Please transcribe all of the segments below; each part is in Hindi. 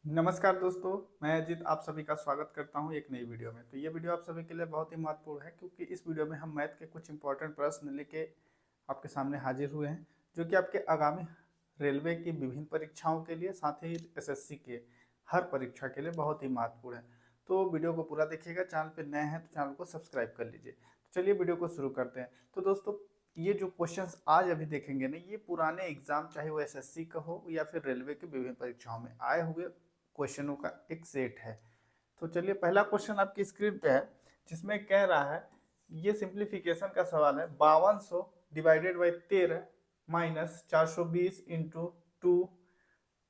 नमस्कार दोस्तों, मैं अजीत आप सभी का स्वागत करता हूं एक नई वीडियो में। तो ये वीडियो आप सभी के लिए बहुत ही महत्वपूर्ण है क्योंकि इस वीडियो में हम मैथ के कुछ इंपॉर्टेंट प्रश्न लेके आपके सामने हाजिर हुए हैं, जो कि आपके आगामी रेलवे की विभिन्न परीक्षाओं के लिए, साथ ही एसएससी के हर परीक्षा के लिए बहुत ही महत्वपूर्ण है। तो वीडियो को पूरा देखिएगा। चैनल पर नए हैं तो चैनल को सब्सक्राइब कर लीजिए। तो चलिए वीडियो को शुरू करते हैं। तो दोस्तों, ये जो क्वेश्चंस आज अभी देखेंगे ना, ये पुराने एग्जाम, चाहे वो एसएससी का हो या फिर रेलवे की विभिन्न परीक्षाओं में आए हुए क्वेश्चनों का एक सेट है। तो चलिए, पहला क्वेश्चन आपकी स्क्रीन पे है, जिसमें कह रहा है, ये सिंप्लीफिकेशन का सवाल है, 5200 divided by 13 minus 420 into 2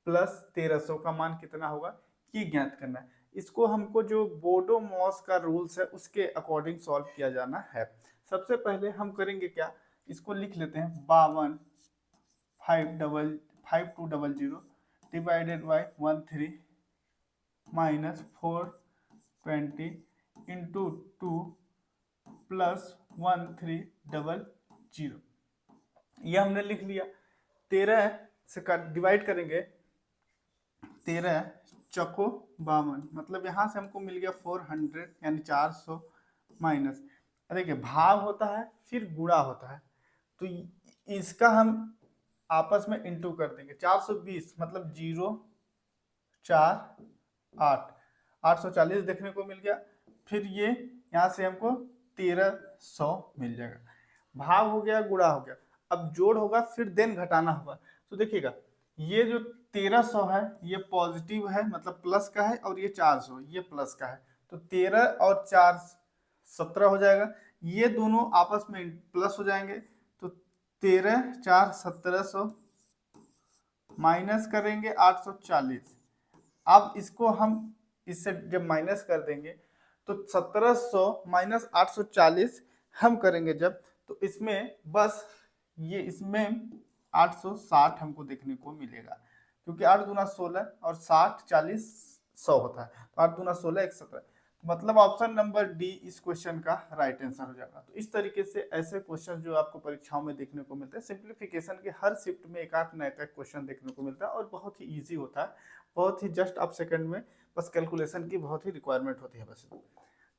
plus 1300 का मान कितना होगा, ये ज्ञात करना है। इसको हमको जो बोडो मॉस का रूल्स है उसके अकॉर्डिंग सॉल्व किया जाना है। सबसे पहले हम करेंगे क्या, इसको लिख लेते हैं 52,5200 divided by 13 minus 420 into 2 plus 1300। ये हमने लिख लिया। 13 से डिवाइड करेंगे, 13 चौको 52, मतलब यहाँ से हमको मिल गया 400 यानी 400 माइनस। देखिए, भाग होता है फिर गुणा होता है, तो इसका हम आपस में इंटू कर देंगे। 420 मतलब 0 4 8 840 देखने को मिल गया। फिर ये यहाँ से हमको 1300 मिल जाएगा। भाग हो गया, गुणा हो गया। अब जोड़ होगा, फिर देन घटाना होगा। तो देखिएगा, ये जो 1300 है ये पॉजिटिव है, मतलब प्लस का है, और ये 400 ये प्लस का है। तो 13 और 4 17 हो जाएगा। ये दोनों आपस में प्लस हो जाएंगे, तो 13 4 1700 माइनस करेंगे 840। अब इसको हम इससे जब माइनस कर देंगे तो 1700 माइनस 840 हम करेंगे जब, तो इसमें बस ये इसमें 860 हमको देखने को मिलेगा, क्योंकि 8 दूना 16 और 60 40 100 होता है। तो 8 दूना 16 117, मतलब ऑप्शन नंबर डी इस क्वेश्चन का राइट आंसर हो जाएगा। तो इस तरीके से ऐसे क्वेश्चन जो आपको परीक्षाओं में देखने को मिलते हैं, सिंप्लीफिकेशन के हर शिफ्ट में एक आध नया क्वेश्चन देखने को मिलता है और बहुत ही ईजी होता है, बहुत ही जस्ट आप सेकंड में बस कैलकुलेशन की बहुत ही रिक्वायरमेंट होती है बस।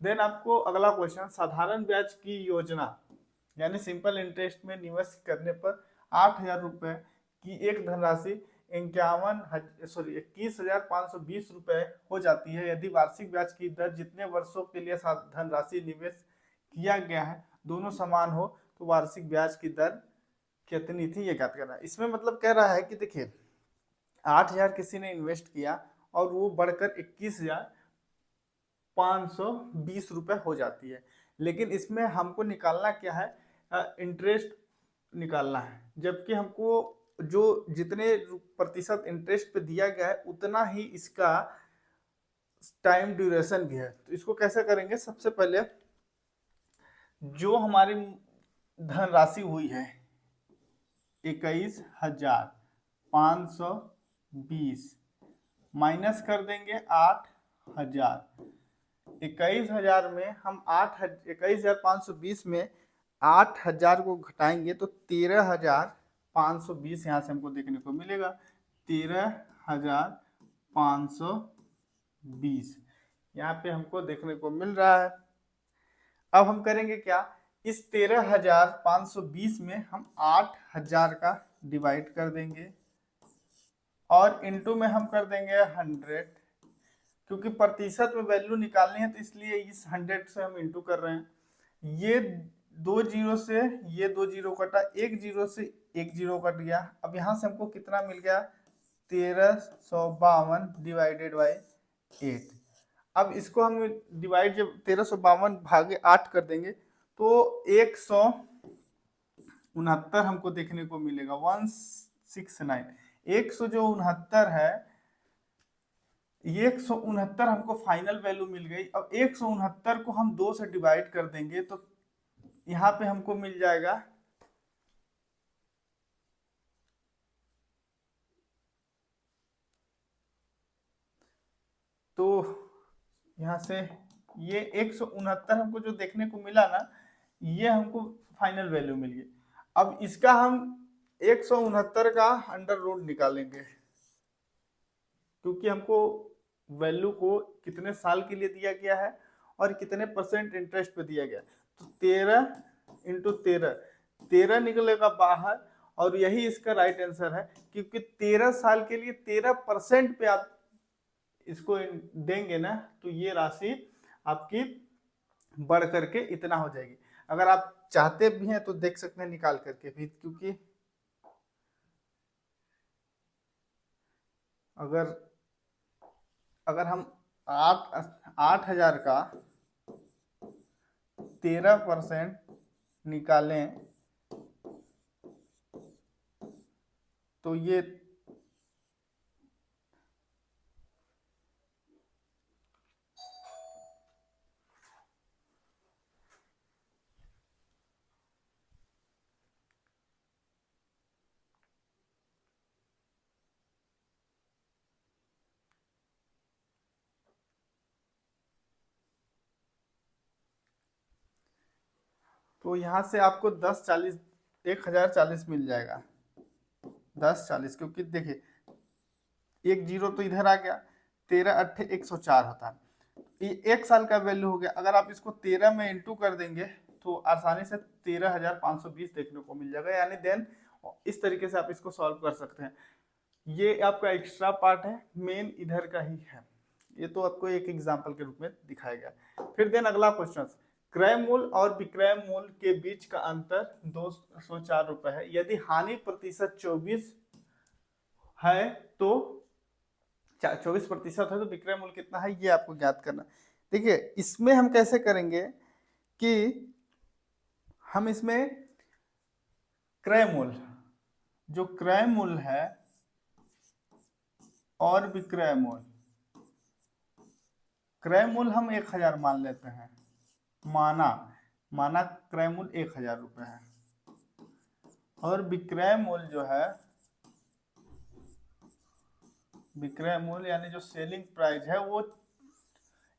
देन आपको अगला क्वेश्चन, साधारण ब्याज की योजना यानी सिंपल इंटरेस्ट में निवेश करने पर 8,000 रुपए की एक धनराशि 21,520 रुपए हो जाती है यदि वार्षिक ब्याज की दर जितने वर्षों के लिए धनराशि निवेश किया गया है दोनों समान हो तो वार्षिक ब्याज की दर कितनी थी, ये ज्ञात करना है। इसमें मतलब कह रहा है कि देखिए, 8,000 किसी ने इन्वेस्ट किया और वो बढ़कर 21,520 रुपए हो जाती है, लेकिन इसमें हमको निकालना क्या है, इंटरेस्ट निकालना है, जबकि हमको जो जितने प्रतिशत इंटरेस्ट पे दिया गया है उतना ही इसका टाइम ड्यूरेशन भी है। तो इसको कैसे करेंगे, सबसे पहले जो हमारी धनराशि हुई है 21,520 माइनस कर देंगे 8,000। 21,000 में हम 21,520 में 8,000 को घटाएंगे तो 13,520 यहाँ से हमको देखने को मिलेगा। 13,520 यहाँ पे हमको देखने को मिल रहा है। अब हम करेंगे क्या, इस 13,520 में हम 8,000 का डिवाइड कर देंगे और इनटू में हम कर देंगे 100, क्योंकि प्रतिशत में वैल्यू निकालनी है तो इसलिए इस 100 से हम इंटू कर रहे हैं। ये 2 जीरो से ये 2 जीरो कटा, 1 जीरो से 1 जीरो कट गया। अब यहाँ से हमको कितना मिल गया, 1352 डिवाइडेड बाई 8। अब इसको हम डिवाइड जब 1352 भागे 8 कर देंगे तो 169 हमको देखने को मिलेगा, 169। 169 है, ये 169 हमको फाइनल वैल्यू मिल गई। अब 169 को हम 2 से डिवाइड कर देंगे तो यहाँ पे हमको मिल जाएगा, तो यहाँ से ये 169 हमको जो देखने को मिला ना, ये हमको फाइनल वैल्यू मिल गई। अब इसका हम 169 का अंडर रूट निकालेंगे, क्योंकि हमको वैल्यू को कितने साल के लिए दिया गया है और कितने परसेंट इंटरेस्ट पे दिया गया है। तो 13 निकलेगा बाहर, और यही इसका राइट आंसर है, क्योंकि 13 साल के लिए 13% पे आप इसको देंगे ना, तो ये राशि आपकी बढ़ करके इतना हो जाएगी। अगर आप चाहते भी हैं तो देख सकते हैं निकाल करके भी, क्योंकि अगर हम 8,000 का 13% निकालें तो ये तो यहाँ से आपको 1040 मिल जाएगा, 1040, क्योंकि देखिए एक जीरो तो इधर आ गया, 13 × 8 = 104 होता है। ये 1 साल का वैल्यू हो गया। अगर आप इसको 13 में इंटू कर देंगे तो आसानी से 13,520 देखने को मिल जाएगा, यानी देन इस तरीके से आप इसको सॉल्व कर सकते हैं। ये आपका एक्स्ट्रा पार्ट है, मेन इधर का ही है। ये तो आपको एक एग्जाम्पल के रूप में दिखाया गया। फिर देन अगला क्वेश्चन, क्रय मूल्य और विक्रय मूल्य के बीच का अंतर 204 रुपए है। यदि हानि प्रतिशत 24 है तो 24% है तो विक्रय मूल्य कितना है, ये आपको ज्ञात करना। देखिए इसमें हम कैसे करेंगे कि हम इसमें क्रय मूल्य, जो क्रय मूल्य है और विक्रय मूल्य, क्रय मूल्य हम 1,000 मान लेते हैं, माना क्रय मूल्य 1,000 रुपए है, और विक्रय मूल्य जो है, विक्रय मूल्य यानी जो सेलिंग प्राइस है वो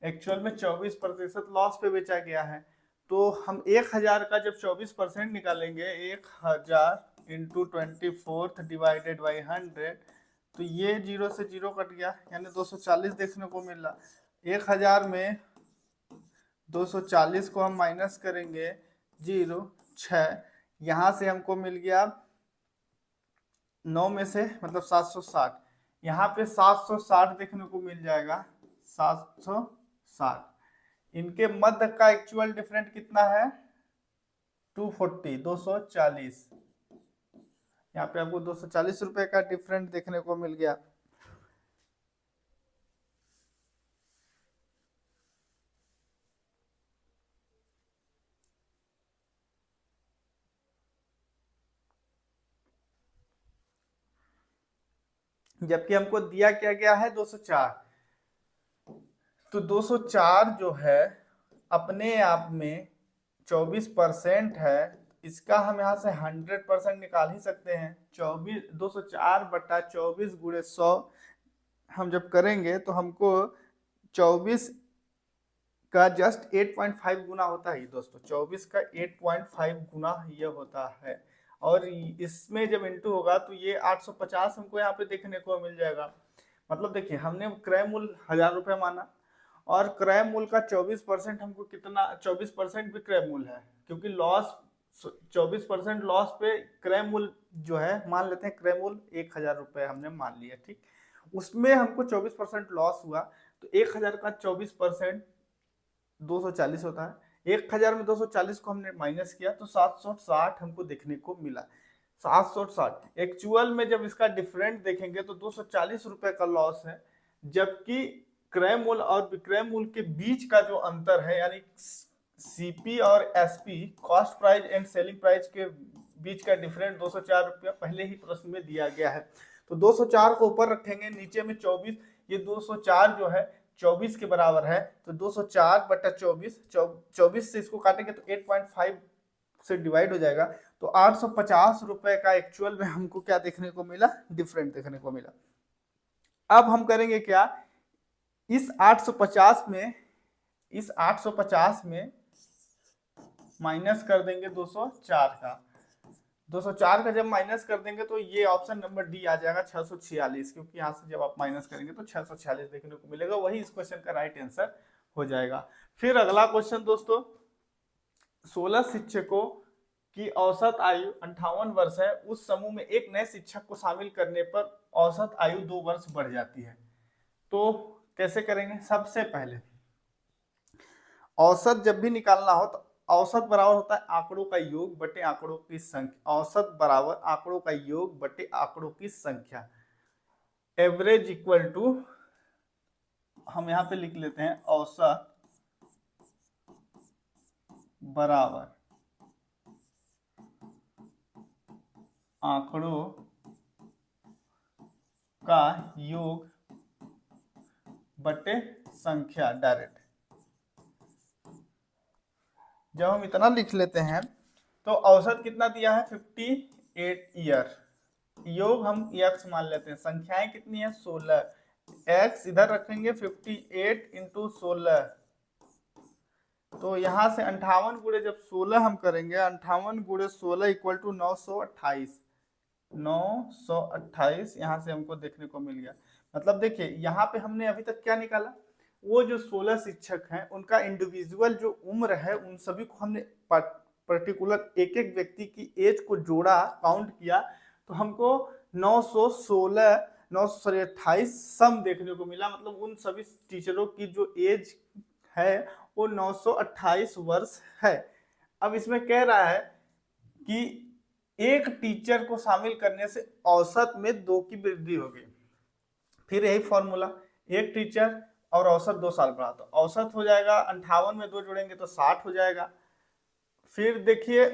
एक्चुअल में 24% लॉस पे बेचा गया है। तो हम 1,000 का जब 24% निकालेंगे, 1,000 × 24 डिवाइडेड बाई 100, तो ये 0 से 0 कट गया, यानी 240 देखने को मिल रहा। 1,000 में 240 को हम माइनस करेंगे 0.6, यहाँ से हमको मिल गया 9 में से मतलब 760, यहाँ पे 760 देखने को मिल जाएगा, 760। इनके मध्य का एक्चुअल डिफरेंट कितना है, 240। यहाँ पे आपको 240 रुपए का डिफरेंट देखने को मिल गया। जबकि हमको दिया क्या गया है 204, तो 204 जो है अपने आप में 24% है, इसका हम यहाँ से 100% निकाल ही सकते हैं। 204/24 × 100 हम जब करेंगे तो हमको 24 का जस्ट 8.5 गुना होता है दोस्तों, 24 का 8.5 गुना ये होता है, और इसमें जब इंटू होगा तो ये 850 हमको यहाँ पे देखने को मिल जाएगा। मतलब देखिए हमने क्रय मूल्य 1,000 रुपये माना, और क्रय मूल्य का 24% हमको कितना, 24% भी क्रय मूल्य है, क्योंकि लॉस 24% लॉस पे क्रय मूल्य जो है, मान लेते हैं क्रय मूल्य 1,000 रुपये हमने मान लिया, ठीक, उसमें हमको 24% लॉस हुआ, तो 1,000 का 24% 240 होता है। 1,000 में 240 को हमने माइनस किया तो 760 हमको देखने को मिला। 760 एक्चुअल में जब इसका डिफरेंट देखेंगे तो 240 रुपए का लॉस है, जबकि क्रय मूल्य और विक्रय मूल्य के बीच का जो अंतर है, यानी सीपी और SP, cost price and selling price के बीच का डिफरेंट 204 रुपया पहले ही प्रश्न में दिया गया है। तो 204 को ऊपर रखेंगे, नीचे में 24, ये 204 जो है 24 के बराबर है, तो 204/24, 24 से इसको काटेंगे तो 8.5 से डिवाइड हो जाएगा, तो 850 रुपए का एक्चुअल में हमको क्या देखने को मिला, डिफरेंट देखने को मिला। अब हम करेंगे क्या, इस 850 में माइनस कर देंगे 204 का, 204 का जब माइनस कर देंगे तो ये ऑप्शन नंबर डी आ जाएगा 646, क्योंकि यहाँ से जब आप माइनस करेंगे तो 646 देखने को मिलेगा, वही इस क्वेश्चन का राइट आंसर हो जाएगा। फिर अगला क्वेश्चन दोस्तों, 16 शिक्षकों की औसत आयु 58 वर्ष है, उस समूह में एक नए शिक्षक को शामिल करने पर औसत आयु 2 वर्ष बढ़ जाती है, तो कैसे करेंगे? सबसे पहले औसत जब भी निकालना हो तो औसत बराबर होता है आंकड़ों का योग बटे आंकड़ों की संख्या। औसत बराबर आंकड़ों का योग बटे आंकड़ों की संख्या। एवरेज इक्वल टू, हम यहां पे लिख लेते हैं औसत बराबर आंकड़ों का योग बटे संख्या। डायरेक्ट जब हम इतना लिख लेते हैं तो औसत कितना दिया है? 58 ईयर। योग हम x मान लेते हैं, संख्याएं कितनी है? 16। x इधर रखेंगे 58 इंटू 16, तो यहां से 58 गुणे जब 16 हम करेंगे, 58 गुणे 16 इक्वल टू 928। 928 यहां से हमको देखने को मिल गया। मतलब देखिए यहाँ पे हमने अभी तक क्या निकाला, वो जो 16 शिक्षक हैं उनका इंडिविजुअल जो उम्र है उन सभी को हमने पर्टिकुलर एक एक व्यक्ति की एज को जोड़ा, काउंट किया, तो हमको 928 सम देखने को मिला। मतलब उन सभी टीचरों की जो एज है वो 928 वर्ष है। अब इसमें कह रहा है कि एक टीचर को शामिल करने से औसत में 2 की वृद्धि होगी। फिर यही फॉर्मूला, एक टीचर और औसत 2 साल पढ़ा, तो औसत हो जाएगा 58 में 2 जोड़ेंगे तो 60 हो जाएगा। फिर देखिए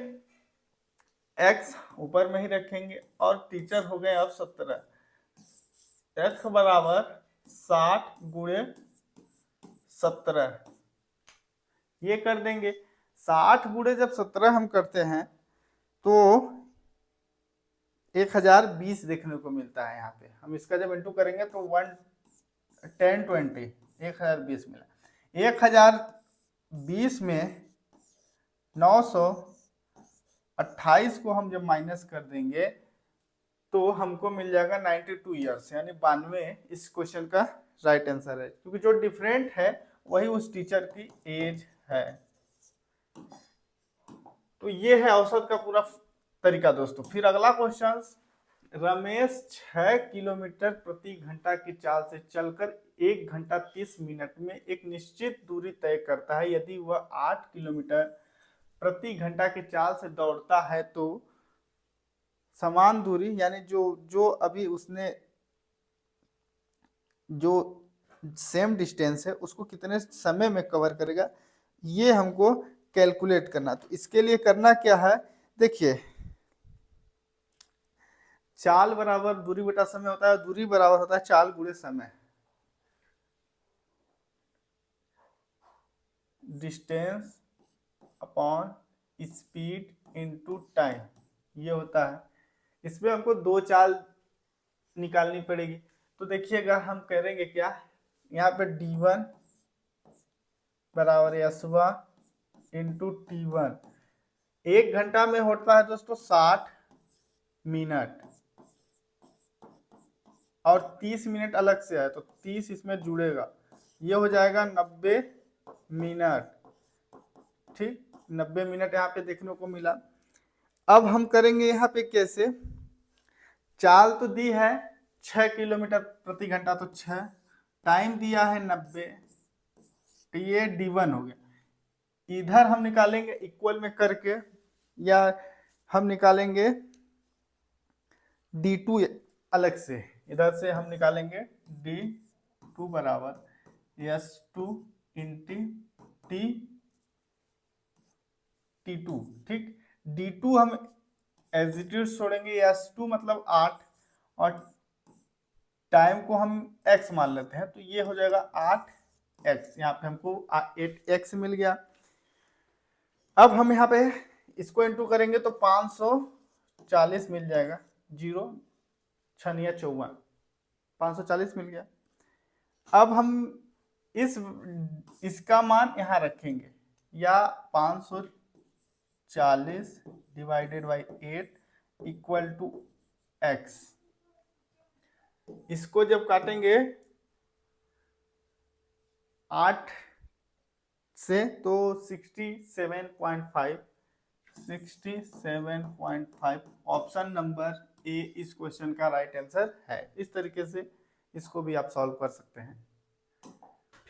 x ऊपर में ही रखेंगे और टीचर हो गए अब 17। x बराबर 60 गुणे 17 ये कर देंगे। 60 गुणे जब 17 हम करते हैं तो 1020 देखने को मिलता है। यहाँ पे हम इसका जब इंटू करेंगे तो 1020 1020 मिला। 1020 में 928 को हम जब माइनस कर देंगे तो हमको मिल जाएगा 92 ईयर्स, यानी 92 इस क्वेश्चन का राइट आंसर है, क्योंकि जो डिफरेंट है वही उस टीचर की एज है। तो ये है औसत का पूरा तरीका दोस्तों। फिर अगला क्वेश्चन, रमेश 6 किलोमीटर प्रति घंटा की चाल से चलकर 1 घंटा 30 मिनट में एक निश्चित दूरी तय करता है। यदि वह 8 किलोमीटर प्रति घंटा की चाल से दौड़ता है तो समान दूरी, यानी जो अभी उसने जो सेम डिस्टेंस है उसको कितने समय में कवर करेगा, ये हमको कैलकुलेट करना। तो इसके लिए करना क्या है, देखिए चाल बराबर दूरी बटा समय होता है, दूरी बराबर होता है चाल गुणे समय। Distance upon speed into time, ये होता है। इसमें हमको 2 चाल निकालनी पड़ेगी। तो देखिएगा हम करेंगे क्या, यहाँ पे d1 बराबर s1 इंटू t1। 1 घंटा में होता है दोस्तों 60 मिनट और 30 मिनट अलग से है, तो 30 इसमें जुड़ेगा, ये हो जाएगा 90 मिनट। ठीक, 90 मिनट यहाँ पे देखने को मिला। अब हम करेंगे यहाँ पे कैसे, चाल तो दी है 6 किलोमीटर प्रति घंटा, तो 6, टाइम दिया है 90, ये d1 हो गया। इधर हम निकालेंगे इक्वल में करके, या हम निकालेंगे d2 अलग से, इधर से हम निकालेंगे d2 बराबर s2 इंटू t2। ठीक, d2 हम एग्जीक्यूट छोड़ेंगे, s2 मतलब 8 और टाइम को हम x मान लेते हैं, तो ये हो जाएगा 8x। यहाँ पे हमको 8x मिल गया। अब हम यहाँ पे इसको इंटू करेंगे तो 540 मिल जाएगा, 0 6 54, 540 मिल गया। अब हम इसका मान यहाँ रखेंगे, या 540 divided by 8 equal to x। इसको जब काटेंगे 8 से तो 67.5 ऑप्शन नंबर ए इस क्वेश्चन का राइट आंसर है। इस तरीके से इसको भी आप सॉल्व कर सकते हैं।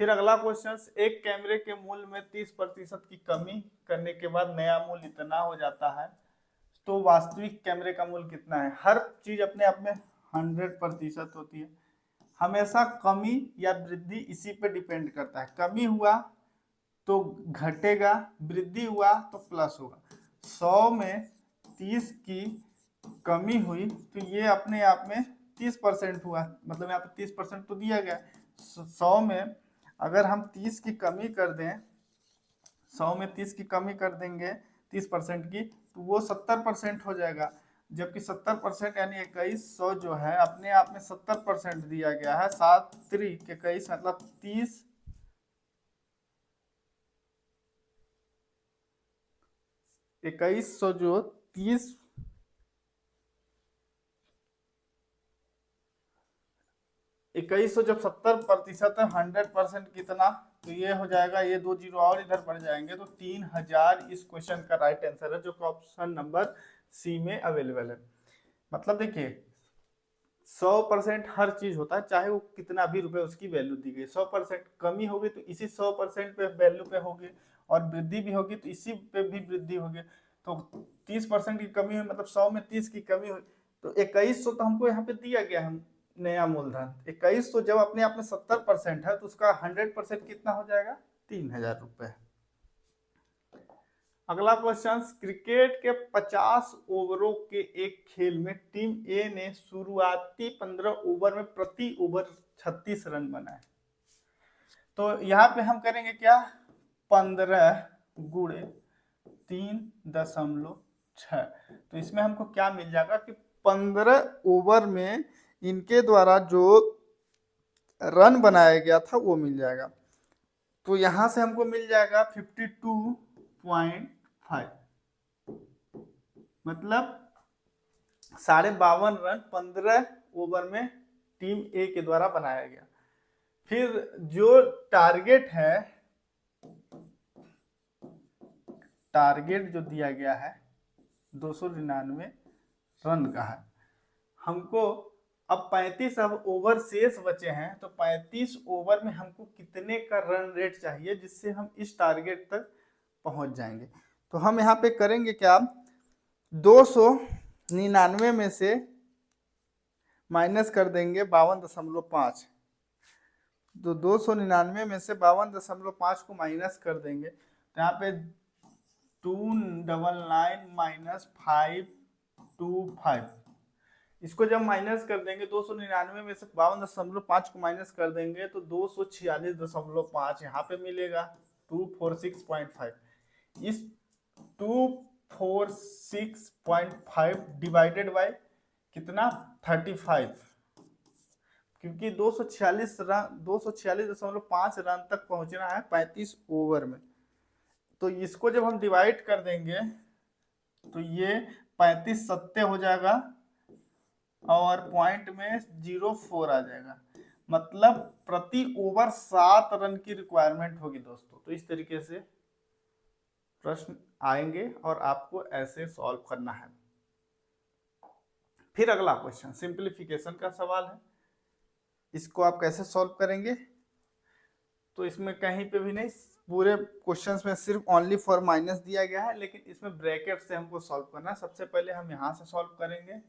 फिर अगला क्वेश्चन, एक कैमरे के मूल्य में 30% की कमी करने के बाद नया मूल्य इतना हो जाता है, तो वास्तविक कैमरे का मूल्य कितना है। हर चीज अपने आप में 100% होती है, हमेशा कमी या वृद्धि इसी पे डिपेंड करता है। कमी हुआ तो घटेगा, वृद्धि हुआ तो प्लस होगा। 100 में 30 की कमी हुई तो ये अपने आप में 30% हुआ, मतलब यहाँ पे 30% तो दिया गया। 100 में अगर हम 30 की कमी कर दें, 100 में 30 की कमी कर देंगे 30% की, तो वो 70% हो जाएगा। जबकि 70% यानी 2100 जो है अपने आप में 70% दिया गया है। 7 3 21 मतलब 30, 2100 जो 30 2100 जब 70% है 100% कितना, तो ये हो जाएगा, ये 2 जीरो और इधर बढ़ जाएंगे तो 3000 इस क्वेश्चन का राइट आंसर है, जो कि ऑप्शन नंबर सी में अवेलेबल है। मतलब देखिए 100% हर चीज होता है, चाहे वो कितना भी रुपए उसकी वैल्यू दी गई। 100% कमी होगी तो इसी 100% पे वैल्यू पे होगी, और वृद्धि भी होगी तो इसी पे भी वृद्धि होगी। तो 30% की कमी हुई मतलब 100 में 30 की कमी हुई तो 2100 तो हमको यहाँ पे दिया गया है नया मूलधन। 2100 जब अपने आप में 70% है तो उसका 100% कितना हो जाएगा, 3000 रुपए। अगला क्वेश्चन, क्रिकेट के 50 ओवरों के एक खेल में टीम ए ने शुरुआती 15 ओवर में प्रति ओवर 36 रन बनाए। तो यहाँ पे हम करेंगे क्या, 15 गुणे 3.6। तो इसमें हमको क्या मिल जाएगा कि 15 ओवर में इनके द्वारा जो रन बनाया गया था वो मिल जाएगा। तो यहां से हमको मिल जाएगा 52.5, मतलब 52.5 रन 15 ओवर में टीम ए के द्वारा बनाया गया। फिर जो टारगेट है, टारगेट जो दिया गया है 299 रन का है। हमको अब 35 अब ओवर शेष बचे हैं, तो 35 ओवर में हमको कितने का रन रेट चाहिए जिससे हम इस टारगेट तक पहुंच जाएंगे। तो हम यहाँ पे करेंगे क्या, 299 में से माइनस कर देंगे 52.5। तो 299 में से 52.5 को माइनस कर देंगे तो यहाँ पे 299 माइनस 525, इसको जब माइनस कर देंगे 299 में से 52.5 को माइनस कर देंगे तो 246.5 यहाँ पे मिलेगा, 246.5। इस 246.5 डिवाइडेड बाय कितना, 35, क्योंकि 246.5 रन तक पहुंचना है 35 ओवर में। तो इसको जब हम डिवाइड कर देंगे तो ये 35 सत्ते हो जाएगा और पॉइंट में 04 आ जाएगा, मतलब प्रति ओवर 7 रन की रिक्वायरमेंट होगी दोस्तों। तो इस तरीके से प्रश्न आएंगे और आपको ऐसे सॉल्व करना है। फिर अगला क्वेश्चन सिंप्लीफिकेशन का सवाल है, इसको आप कैसे सॉल्व करेंगे। तो इसमें कहीं पे भी नहीं, पूरे क्वेश्चंस में सिर्फ ओनली फॉर माइनस दिया गया है, लेकिन इसमें ब्रैकेट से हमको सॉल्व करना है। सबसे पहले हम यहां से सॉल्व करेंगे,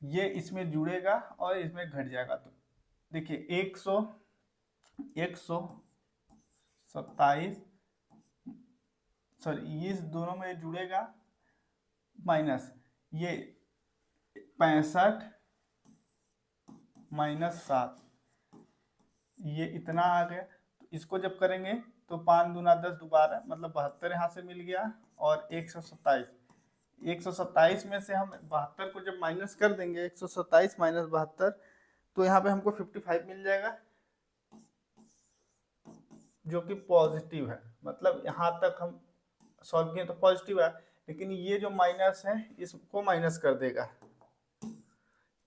ये इसमें जुड़ेगा और इसमें घट जाएगा। तो देखिए 127, सॉरी इस दोनों में जुड़ेगा माइनस, ये 65 माइनस 7, ये इतना आ गया। तो इसको जब करेंगे तो 5 दूना 10 दोबारा मतलब 72 यहाँ से मिल गया, और 127 में से हम 72 को जब माइनस कर देंगे, 127 माइनस 72, तो यहाँ पे हमको 55 मिल जाएगा, जो कि पॉजिटिव है। मतलब यहाँ तक हम सॉल्व किए तो पॉजिटिव है, लेकिन ये जो माइनस है इसको माइनस कर देगा।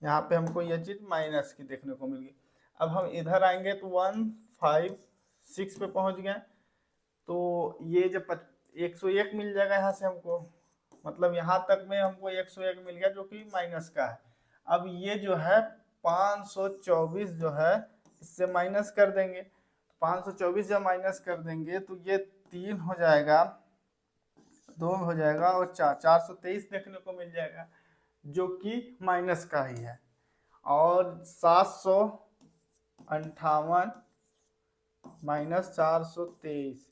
यहाँ पे हमको ये चीज माइनस की देखने को मिल गई। अब हम इधर आएंगे तो 156 पे पहुंच गए, तो ये जब 101 मिल जाएगा यहाँ से हमको, मतलब यहाँ तक में हमको 101 मिल गया जो कि माइनस का है। अब ये जो है 524 जो है इससे माइनस कर देंगे, 524 जब माइनस कर देंगे तो ये 3 हो जाएगा, 2 हो जाएगा और 423 देखने को मिल जाएगा जो कि माइनस का ही है। और 758 माइनस 423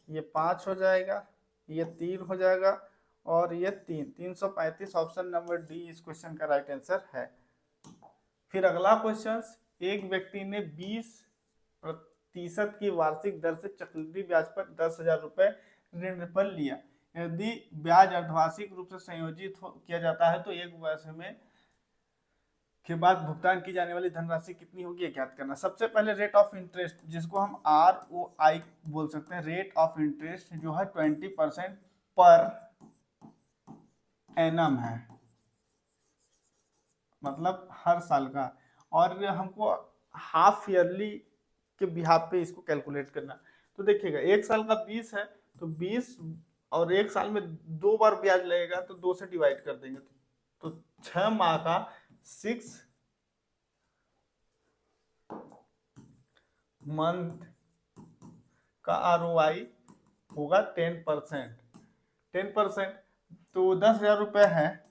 ये 5 हो जाएगा, ये 3 हो जाएगा और ये 335। ऑप्शन नंबर डी इस क्वेश्चन का राइट आंसर है। फिर अगला क्वेश्चन, एक व्यक्ति ने 20% की वार्षिक दर से चक्रवृद्धि ब्याज पर 10,000 रुपए ऋण पर लिया। यदि ब्याज अर्धवार्षिक रूप से संयोजित किया जाता है तो एक वर्ष में के बाद भुगतान की जाने वाली धनराशि कितनी होगी ज्ञात करना। सबसे पहले रेट ऑफ इंटरेस्ट, जिसको हम ROI बोल सकते हैं, रेट ऑफ इंटरेस्ट जो है 20% पर एनम है, मतलब हर साल का, और हमको हाफ ईयरली के बिहाफ पे इसको कैलकुलेट करना। तो देखिएगा एक साल का 20 है तो 20 और एक साल में 2 बार ब्याज लगेगा तो 2 से डिवाइड कर देंगे, तो 6 माह का 6 मंथ का ROI होगा 10%। तो 10,000 रुपये है,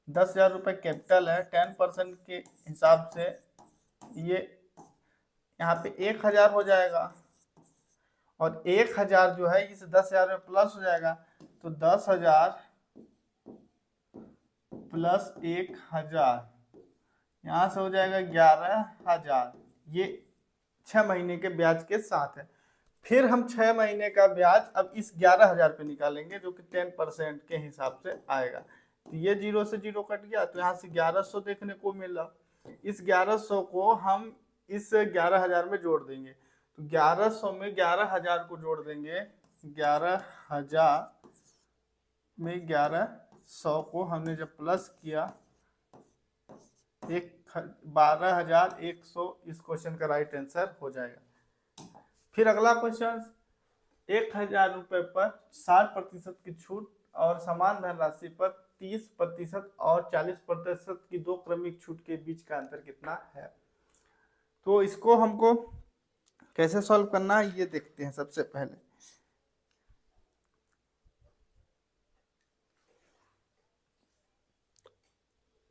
10,000 रुपये कैपिटल है, 10% के हिसाब से ये यहाँ पे 1,000 हो जाएगा और 1,000 जो है इस 10,000 में प्लस हो जाएगा, तो 10,000 प्लस 1,000 यहाँ से हो जाएगा 11,000। ये 6 महीने के ब्याज के साथ है। फिर हम 6 महीने का ब्याज अब इस 11,000 पे निकालेंगे जो कि 10% के हिसाब से आएगा। तो ये 0 से 0 कट गया तो यहाँ से 1100 देखने को मिला। इस 1100 को हम इस 11,000 में जोड़ देंगे, तो 1100 में 11,000 को जोड़ देंगे, 11,000 में 1100 को हमने जब प्लस किया 12,100 इस क्वेश्चन का राइट आंसर हो जाएगा। फिर अगला क्वेश्चन, 1,000 रुपये पर 60% की छूट और समान धनराशि पर 30% और 40% की 2 क्रमिक छूट के बीच का अंतर कितना है। तो इसको हमको कैसे सॉल्व करना है ये देखते हैं। सबसे पहले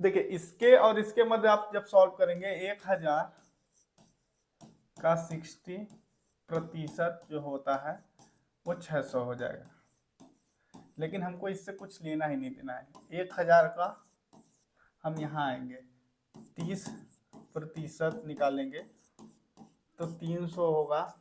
देखिए इसके और इसके मध्य आप जब सॉल्व करेंगे 1,000 का 60% जो होता है वो 600 हो जाएगा, लेकिन हमको इससे कुछ लेना ही नहीं देना है। 1,000 का हम यहाँ आएंगे 30% निकालेंगे तो 300 होगा,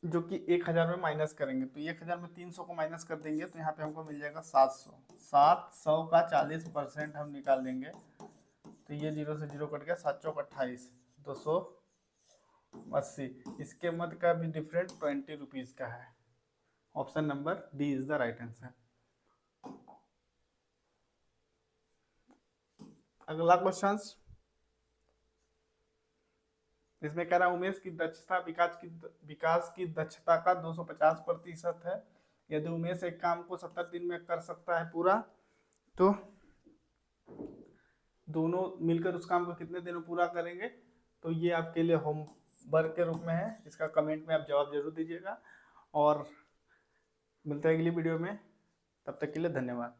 जो कि 1,000 में माइनस करेंगे तो 1,000 में 300 को माइनस कर देंगे तो यहाँ पे हमको मिल जाएगा 700। 700 का 40% हम निकाल देंगे तो ये 0 से 0 कट गया, 7 चौक 28, 280। इसके मध्य का भी डिफरेंट 20 रुपीज का है। Option number D is the right answer. अगला क्वेश्चन, इसमें कह रहा है उमेश की दक्षता विकास की दक्षता का 250% है। यदि उमेश एक काम को 70 दिन में कर सकता है पूरा, तो दोनों मिलकर उस काम को कितने दिन में पूरा करेंगे। तो ये आपके लिए होमवर्क के रूप में है, इसका कमेंट में आप जवाब जरूर दीजिएगा और मिलते हैं अगली वीडियो में। तब तक के लिए धन्यवाद।